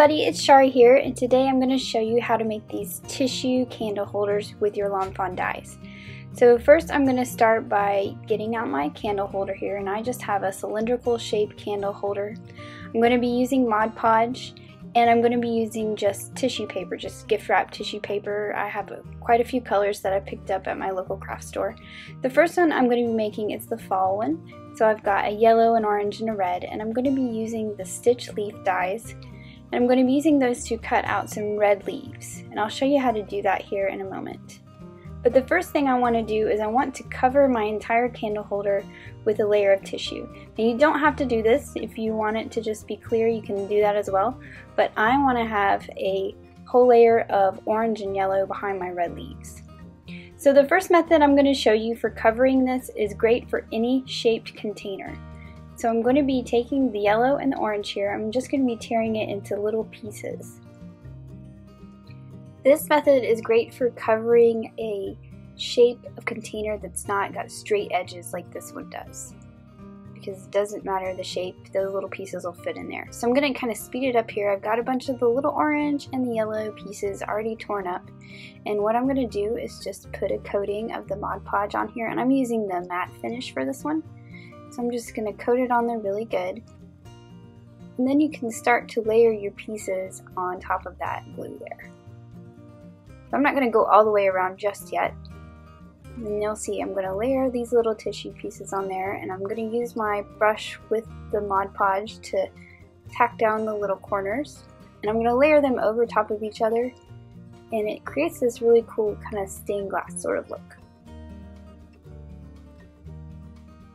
everybody, it's Chari here, and today I'm going to show you how to make these tissue candle holders with your Lawn Fawn dies. So first I'm going to start by getting out my candle holder here, and I just have a cylindrical shaped candle holder. I'm going to be using Mod Podge, and I'm going to be using just tissue paper, just gift wrap tissue paper. I have quite a few colors that I picked up at my local craft store. The first one I'm going to be making is the fall one. So I've got a yellow, an orange, and a red, and I'm going to be using the stitch leaf dies. And I'm going to be using those to cut out some red leaves, and I'll show you how to do that here in a moment. But the first thing I want to do is I want to cover my entire candle holder with a layer of tissue. And you don't have to do this. If you want it to just be clear, you can do that as well. But I want to have a whole layer of orange and yellow behind my red leaves. So the first method I'm going to show you for covering this is great for any shaped container. So I'm going to be taking the yellow and the orange here. I'm just going to be tearing it into little pieces. This method is great for covering a shape of container that's not got straight edges like this one does. Because it doesn't matter the shape, those little pieces will fit in there. So I'm going to kind of speed it up here. I've got a bunch of the little orange and the yellow pieces already torn up. And what I'm going to do is just put a coating of the Mod Podge on here. And I'm using the matte finish for this one. So I'm just going to coat it on there really good. And then you can start to layer your pieces on top of that glue there. So I'm not going to go all the way around just yet. And you'll see I'm going to layer these little tissue pieces on there, and I'm going to use my brush with the Mod Podge to tack down the little corners. And I'm going to layer them over top of each other, and it creates this really cool kind of stained glass sort of look.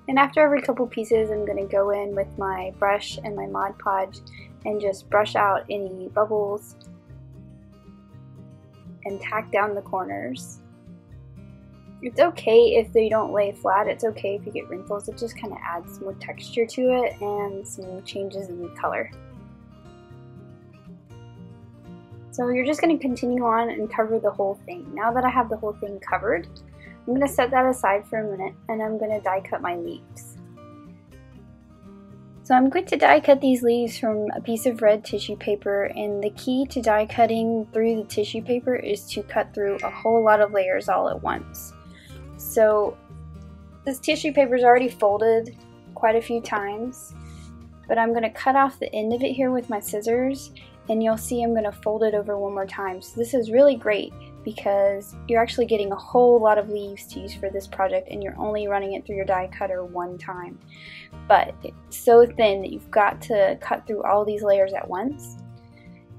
And after every couple pieces, I'm going to go in with my brush and my Mod Podge and just brush out any bubbles and tack down the corners. It's okay if they don't lay flat, it's okay if you get wrinkles, it just kind of adds more texture to it and some changes in the color. So you're just going to continue on and cover the whole thing. Now that I have the whole thing covered, I'm going to set that aside for a minute, and I'm going to die cut my leaves. So I'm going to die cut these leaves from a piece of red tissue paper, and the key to die cutting through the tissue paper is to cut through a whole lot of layers all at once. So this tissue paper is already folded quite a few times, but I'm going to cut off the end of it here with my scissors, and you'll see I'm going to fold it over one more time. So this is really great because you're actually getting a whole lot of leaves to use for this project, and you're only running it through your die cutter one time. But it's so thin that you've got to cut through all these layers at once.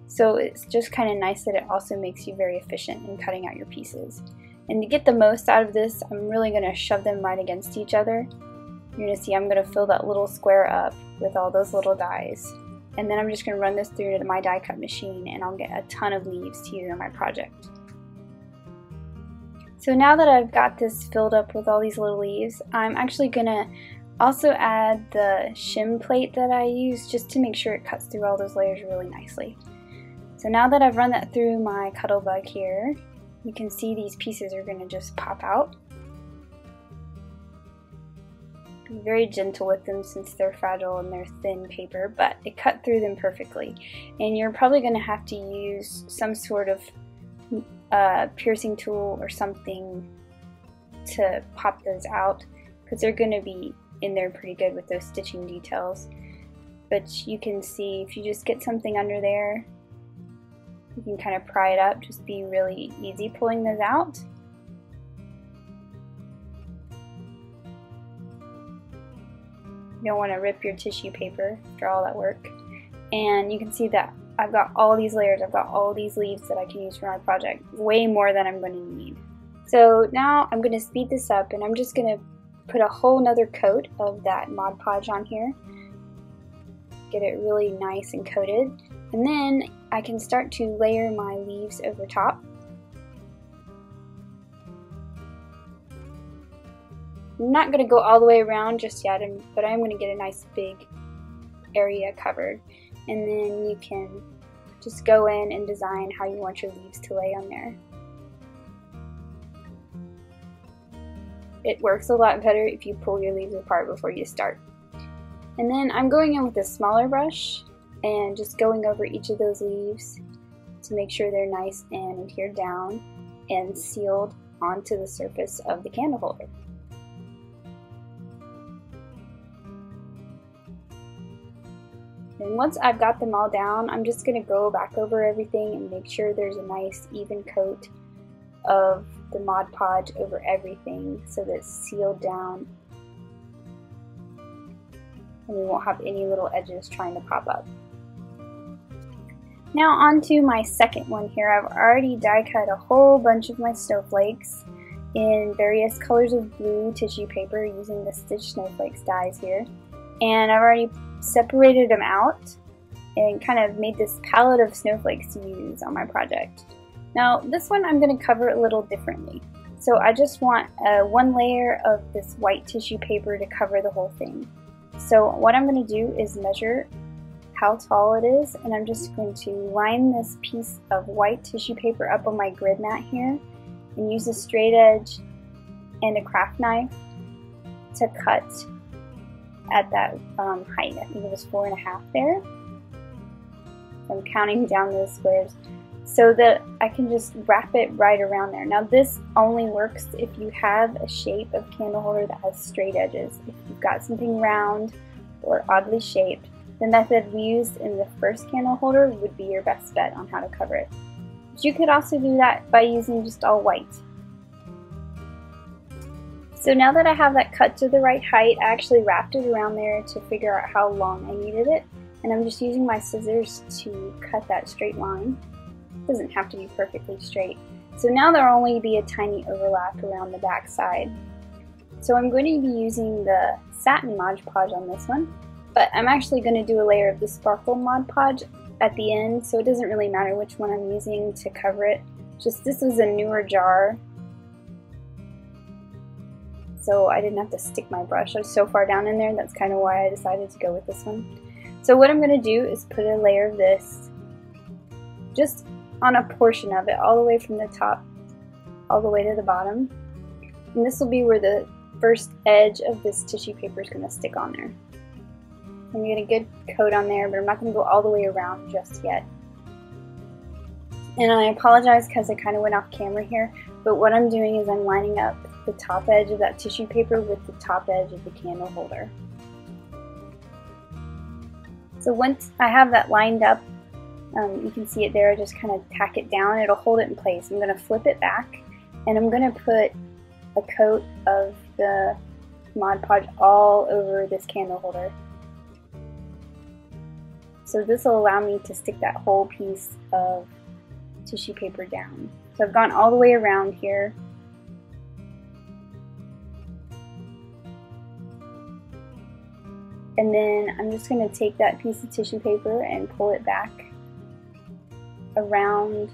So it's just kind of nice that it also makes you very efficient in cutting out your pieces. And to get the most out of this, I'm really going to shove them right against each other. You're going to see I'm going to fill that little square up with all those little dies. And then I'm just going to run this through to my die cut machine, and I'll get a ton of leaves to use in my project. So now that I've got this filled up with all these little leaves, I'm actually going to also add the shim plate that I use just to make sure it cuts through all those layers really nicely. So now that I've run that through my Cuttlebug here, you can see these pieces are going to just pop out. Be very gentle with them since they're fragile and they're thin paper, but it cut through them perfectly. And you're probably going to have to use some sort of piercing tool or something to pop those out, because they're going to be in there pretty good with those stitching details. But you can see if you just get something under there, you can kind of pry it up, just be really easy pulling those out. You don't want to rip your tissue paper after all that work. And you can see that I've got all these layers, I've got all these leaves that I can use for my project, way more than I'm going to need. So now I'm going to speed this up, and I'm just going to put a whole nother coat of that Mod Podge on here. Get it really nice and coated. And then I can start to layer my leaves over top. I'm not going to go all the way around just yet, but I'm going to get a nice big area covered. And then you can just go in and design how you want your leaves to lay on there. It works a lot better if you pull your leaves apart before you start. And then I'm going in with a smaller brush and just going over each of those leaves to make sure they're nice and adhered down and sealed onto the surface of the candle holder. And once I've got them all down, I'm just going to go back over everything and make sure there's a nice even coat of the Mod Podge over everything so that it's sealed down and we won't have any little edges trying to pop up. Now on to my second one here. I've already die cut a whole bunch of my snowflakes in various colors of blue tissue paper using the Stitch Snowflakes dies here. And I've already separated them out and kind of made this palette of snowflakes to use on my project. Now this one I'm going to cover a little differently. So I just want one layer of this white tissue paper to cover the whole thing. So what I'm going to do is measure how tall it is, and I'm just going to line this piece of white tissue paper up on my grid mat here and use a straight edge and a craft knife to cut at that height. I think it was 4.5 there. I'm counting down those squares so that I can just wrap it right around there. Now this only works if you have a shape of candle holder that has straight edges. If you've got something round or oddly shaped, the method we used in the first candle holder would be your best bet on how to cover it. But you could also do that by using just all white. So now that I have that cut to the right height, I actually wrapped it around there to figure out how long I needed it, and I'm just using my scissors to cut that straight line. It doesn't have to be perfectly straight. So now there'll only be a tiny overlap around the back side. So I'm going to be using the satin Mod Podge on this one, but I'm actually going to do a layer of the sparkle Mod Podge at the end, so it doesn't really matter which one I'm using to cover it. Just this is a newer jar, so I didn't have to stick my brush. I was so far down in there, that's kind of why I decided to go with this one. So what I'm going to do is put a layer of this just on a portion of it, all the way from the top all the way to the bottom. And this will be where the first edge of this tissue paper is going to stick on there. I'm going to get a good coat on there, but I'm not going to go all the way around just yet. And I apologize because I kind of went off camera here, but what I'm doing is I'm lining up the top edge of that tissue paper with the top edge of the candle holder. So once I have that lined up, you can see it there, I just kind of tack it down, it'll hold it in place. I'm going to flip it back, and I'm going to put a coat of the Mod Podge all over this candle holder. So this will allow me to stick that whole piece of tissue paper down. So I've gone all the way around here. And then I'm just going to take that piece of tissue paper and pull it back around.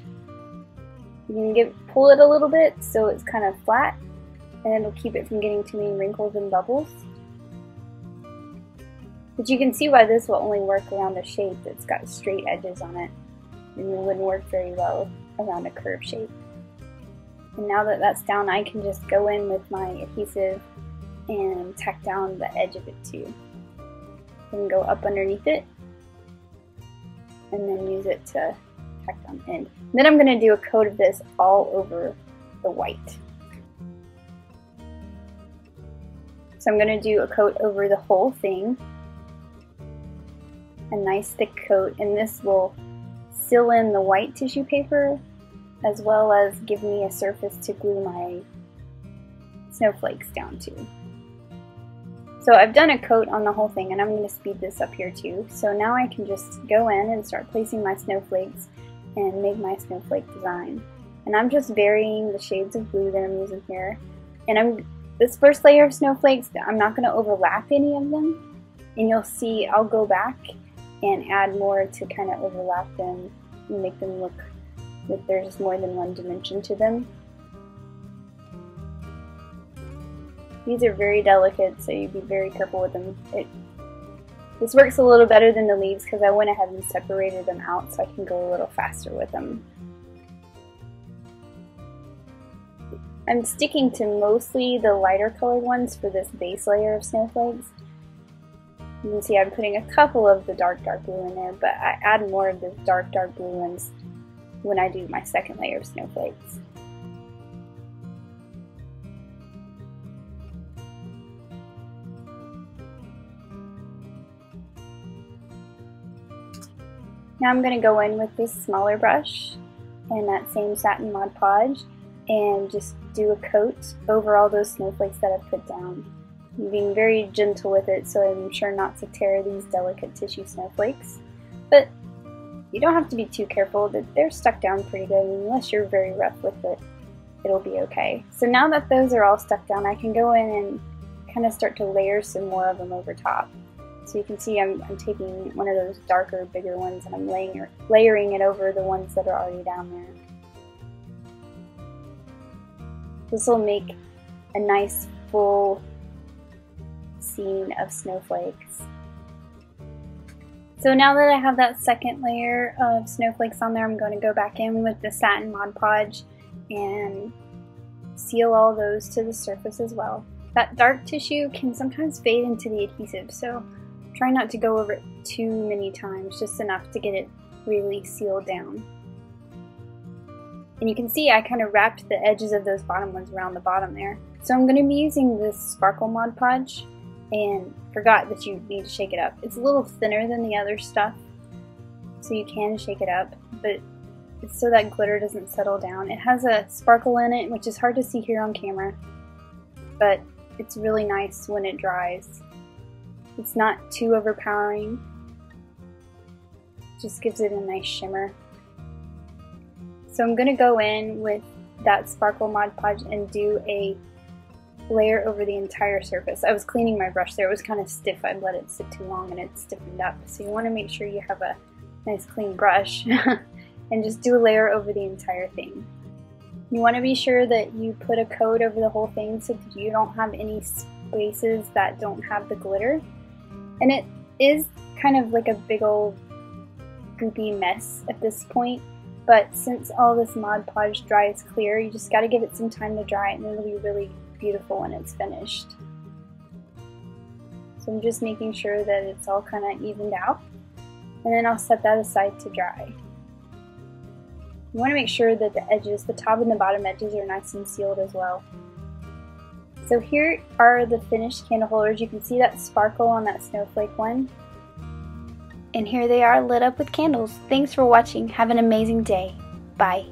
You can pull it a little bit so it's kind of flat, and it'll keep it from getting too many wrinkles and bubbles. But you can see why this will only work around a shape that's got straight edges on it, and it wouldn't work very well around a curved shape. And now that that's down, I can just go in with my adhesive and tack down the edge of it too. I can go up underneath it and then use it to tack down the end. And then I'm going to do a coat of this all over the white. So I'm going to do a coat over the whole thing, a nice thick coat, and this will seal in the white tissue paper as well as give me a surface to glue my snowflakes down to. So I've done a coat on the whole thing, and I'm going to speed this up here too. So now I can just go in and start placing my snowflakes and make my snowflake design. And I'm just varying the shades of blue that I'm using here. And this first layer of snowflakes, I'm not going to overlap any of them. And you'll see I'll go back and add more to kind of overlap them and make them look like there's more than one dimension to them. These are very delicate, so you be very careful with them. This works a little better than the leaves because I went ahead and separated them out so I can go a little faster with them. I'm sticking to mostly the lighter colored ones for this base layer of snowflakes. You can see I'm putting a couple of the dark blue in there, but I add more of the dark blue ones when I do my second layer of snowflakes. Now I'm going to go in with this smaller brush and that same satin Mod Podge and just do a coat over all those snowflakes that I've put down. I'm being very gentle with it so I'm sure not to tear these delicate tissue snowflakes. But you don't have to be too careful, they're stuck down pretty good, and unless you're very rough with it, it'll be okay. So now that those are all stuck down, I can go in and kind of start to layer some more of them over top. So you can see I'm taking one of those darker, bigger ones and I'm layering it over the ones that are already down there. This will make a nice full scene of snowflakes. So now that I have that second layer of snowflakes on there, I'm going to go back in with the satin Mod Podge and seal all those to the surface as well. That dark tissue can sometimes fade into the adhesive, so try not to go over it too many times, just enough to get it really sealed down. And you can see I kind of wrapped the edges of those bottom ones around the bottom there. So I'm going to be using this sparkle Mod Podge, and forgot that you need to shake it up. It's a little thinner than the other stuff, so you can shake it up, but it's so that glitter doesn't settle down. It has a sparkle in it, which is hard to see here on camera, but it's really nice when it dries. It's not too overpowering, just gives it a nice shimmer. So I'm going to go in with that sparkle Mod Podge and do a layer over the entire surface. I was cleaning my brush there, it was kind of stiff, I'd let it sit too long and it stiffened up. So you want to make sure you have a nice clean brush and just do a layer over the entire thing. You want to be sure that you put a coat over the whole thing so that you don't have any spaces that don't have the glitter. And it is kind of like a big old goopy mess at this point, but since all this Mod Podge dries clear, you just got to give it some time to dry and it'll be really beautiful when it's finished. So I'm just making sure that it's all kind of evened out, and then I'll set that aside to dry. You want to make sure that the edges, the top and the bottom edges, are nice and sealed as well. So here are the finished candle holders. You can see that sparkle on that snowflake one. And here they are lit up with candles. Thanks for watching. Have an amazing day. Bye.